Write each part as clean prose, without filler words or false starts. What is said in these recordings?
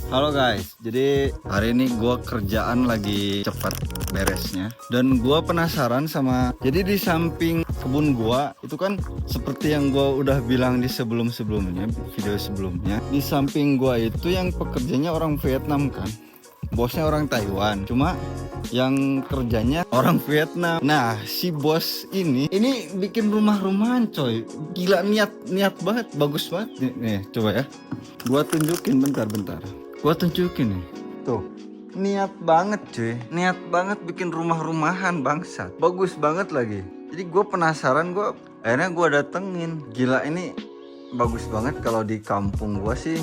Halo guys, jadi hari ini gue kerjaan lagi cepat beresnya. Dan gue penasaran sama, jadi di samping kebun gue itu kan seperti yang gue udah bilang di sebelum-sebelumnya, video sebelumnya. Di samping gue itu yang pekerjanya orang Vietnam kan, bosnya orang Taiwan, cuma yang kerjanya orang Vietnam. Nah, si bos ini bikin rumah-rumahan coy. Gila, niat banget, bagus banget. Nih, coba ya. Gua tunjukin bentar. Gua tunjukin nih. Tuh. Niat banget cuy. Niat banget bikin rumah-rumahan bangsat. Bagus banget lagi. Jadi gue penasaran, akhirnya gue datengin. Gila, ini bagus banget. Kalau di kampung gue sih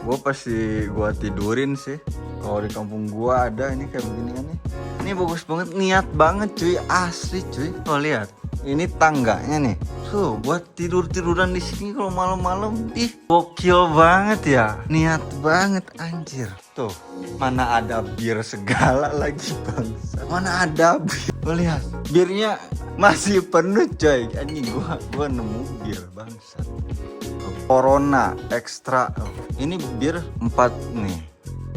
gue pasti gue tidurin sih. Kalau di kampung gue ada ini kayak begini kan nih. Ini bagus banget, niat banget cuy, asli cuy. Tuh lihat, ini tangganya nih. Tuh buat tiduran di sini kalau malam-malam. Ih, gokil banget ya. Niat banget anjir. Tuh, mana ada bir segala lagi bangsa. Mana ada bir. Lo lihat, birnya masih penuh coy. Anjing, gua nemu bir bangsa. Corona ekstra. Ini bir 4 nih.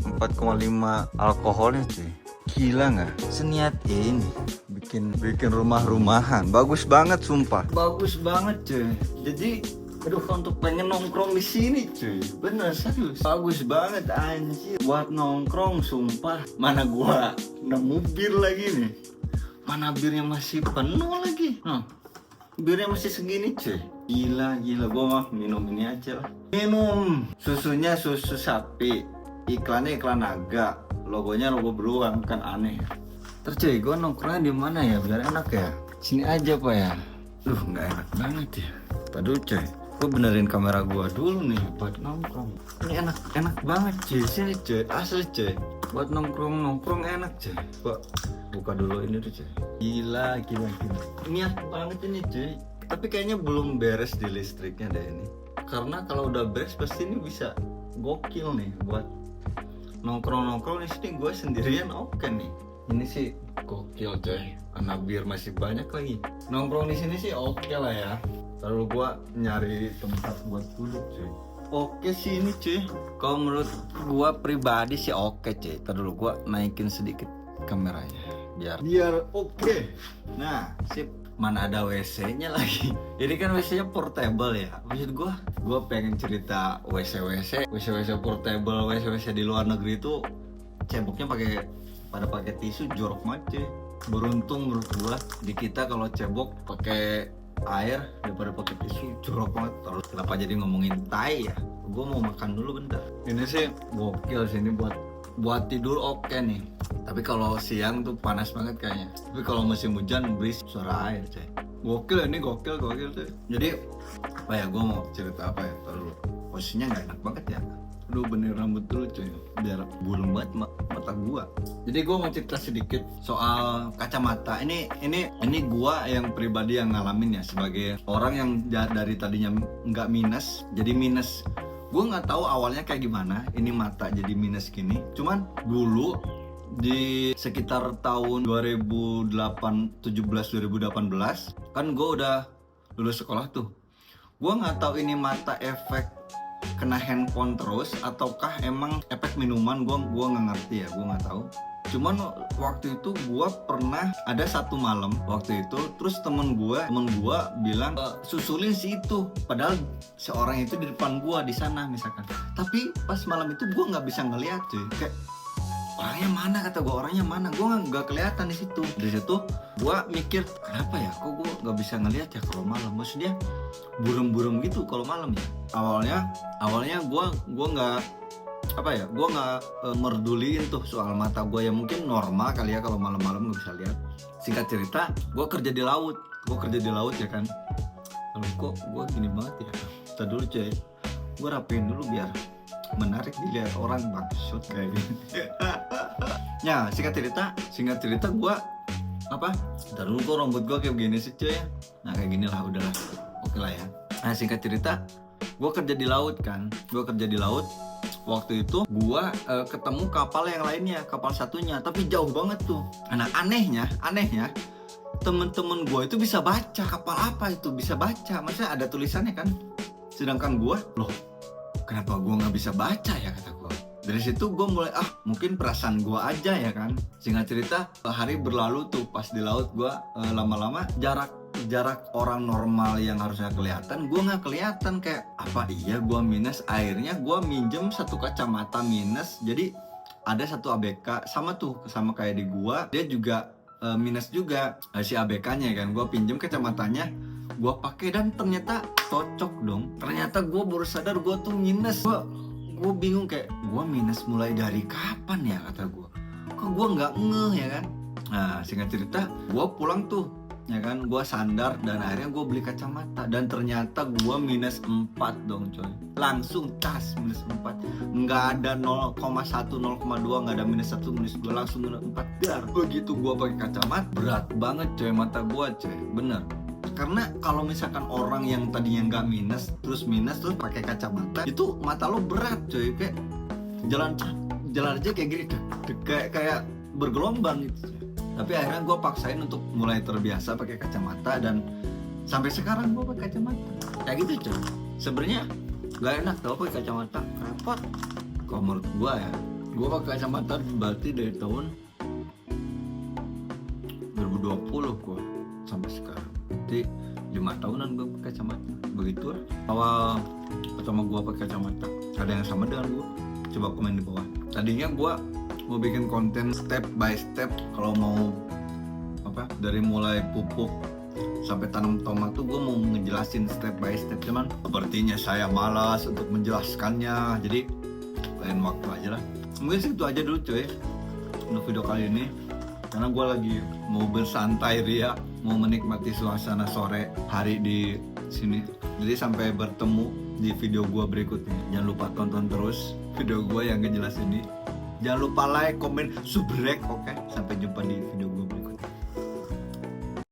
4,5 alkoholnya cuy. Gila nggak? Seniat ini bikin rumah-rumahan. Bagus banget sumpah. Bagus banget cuy. Jadi aduh, untuk pengen nongkrong di sini cuy. Bener serius. Bagus banget anjir. Buat nongkrong sumpah. Mana gua nemu bir lagi nih. Mana birnya masih penuh lagi. Birnya masih segini cuy. Gila, gua mah minum ini aja lah. Minum susunya susu sapi. Iklannya iklan naga, logonya logo beruang, kan aneh. Terus cuy, gue nongkrongnya di mana ya biar enak ya? Sini aja pak ya. Nggak enak banget ya. Tadi cuy, gue benerin kamera gue dulu nih buat nongkrong. Ini enak banget cuy, sini cuy, asli cuy. Buat nongkrong enak cuy. Buka dulu ini tuh cuy. Gila. Niat banget ini cuy. Tapi kayaknya belum beres di listriknya deh ini. Karena kalau udah beres pasti ini bisa gokil nih buat nongkrong di sini. Gue sendirian oke nih. Ini sih gokil coy. Anak bir masih banyak lagi. Nongkrong di sini sih oke lah ya. Lalu gue nyari tempat buat duduk cuy. Oke sih ini cuy. Kalau menurut gue pribadi sih oke cuy. Ntar dulu gue naikin sedikit kameranya biar oke. Nah sip. Mana ada WC-nya lagi. Ini kan WC-nya portable ya. Maksud gue pengen cerita WC portable, WC di luar negeri itu ceboknya pada pakai tisu, jorok banget. Beruntung menurut gue di kita kalau cebok pakai air daripada pakai tisu, jorok banget. Terus kenapa jadi ngomongin tai ya? Gue mau makan dulu bentar. Ini sih gokil sih, ini buat tidur oke nih. Tapi kalau siang tuh panas banget kayaknya. Tapi kalau musim hujan berisik suara air coy. Gokil ini gokil coy. Jadi gue mau cerita apa ya? Taruh posisinya nggak enak banget ya. Aduh, bener rambut dulu coy biar burung banget mata gua. Jadi gua mau cerita sedikit soal kacamata. Ini gua yang pribadi yang ngalamin ya, sebagai orang yang dari tadinya nggak minus jadi minus. Gue nggak tahu awalnya kayak gimana ini mata jadi minus gini. Cuman dulu di sekitar tahun 2018 kan gue udah lulus sekolah tuh. Gue nggak tahu ini mata efek kena handphone terus ataukah emang efek minuman. Gue nggak ngerti ya, gue nggak tahu. Cuman waktu itu gue pernah ada satu malam waktu itu, terus temen gue bilang susulin si itu, padahal seorang itu di depan gue di sana misalkan. Tapi pas malam itu gue nggak bisa ngeliat cuy, kayak orangnya mana, kata gue orangnya mana, gue nggak kelihatan di situ. Di situ gue mikir kenapa ya, kok gue nggak bisa ngeliat ya kalau malam. Maksudnya burung-burung gitu kalau malam ya. Awalnya gue nggak gue nggak merduliin tuh soal mata gue ya, mungkin normal kali ya kalau malam-malam nggak bisa lihat. Singkat cerita, gue kerja di laut ya kan. Lalu kok gue gini banget ya. Kita dulu coy, gue rapiin dulu biar menarik dilihat orang, maksud kayak gini. Ya singkat cerita gue ntar dulu kok rambut gue kayak begini sih coy. Nah kayak gini lah, udahlah oke lah ya. Nah singkat cerita, gue kerja di laut. Waktu itu gue ketemu kapal yang lainnya, kapal satunya, tapi jauh banget tuh. Nah anehnya temen-temen gue itu bisa baca kapal apa itu, bisa baca, maksudnya ada tulisannya kan. Sedangkan gue, loh kenapa gue nggak bisa baca ya, kata gue. Dari situ gue mulai mungkin perasaan gue aja ya kan. Singkat cerita hari berlalu tuh pas di laut gue lama-lama jarak orang normal yang harusnya kelihatan gue nggak kelihatan, kayak apa iya gue minus. Akhirnya gue minjem satu kacamata minus, jadi ada satu ABK sama kayak di gue, dia juga minus juga si ABK-nya kan. Gue pinjem kacamatanya, gue pakai dan ternyata cocok dong. Ternyata gue baru sadar gue tuh minus. Gue bingung kayak gue minus mulai dari kapan ya, kata gue. Kok gue nggak ngeh ya kan. Nah singkat cerita gue pulang tuh ya kan, gue sandar dan akhirnya gue beli kacamata dan ternyata gue minus 4 dong coy. Langsung tas minus 4, nggak ada 0,1 0,2, nggak ada minus 1 minus 2, langsung minus 4 dar. Begitu gue pakai kacamata berat banget coy mata gue coy, bener. Karena kalau misalkan orang yang tadinya nggak minus terus pakai kacamata, itu mata lo berat coy, kayak jalan aja kayak gini, kayak bergelombang gitu. Tapi akhirnya gue paksain untuk mulai terbiasa pakai kacamata dan sampai sekarang gue pakai kacamata kayak gitu coy. Sebenarnya nggak enak tau pakai kacamata, repot. Kalau menurut gue ya, gue pakai kacamata berarti dari tahun 2020 gue sampai sekarang. Jadi 5 tahunan gue pakai kacamata. Begitu lah awal pertama gue pakai kacamata. Ada yang sama dengan gue? Coba komen di bawah. Tadinya gue mau bikin konten step by step, kalau mau dari mulai pupuk sampai tanam tomat tuh gue mau ngejelasin step by step, cuman sepertinya saya malas untuk menjelaskannya, jadi lain waktu aja lah. Mungkin segitu aja dulu cuy untuk video kali ini, karena gue lagi mau bersantai ria, mau menikmati suasana sore hari di sini. Jadi sampai bertemu di video gue berikutnya. Jangan lupa tonton terus video gue yang ngejelas ini. Jangan lupa like, komen, subrek, oke? Sampai jumpa di video gue berikutnya.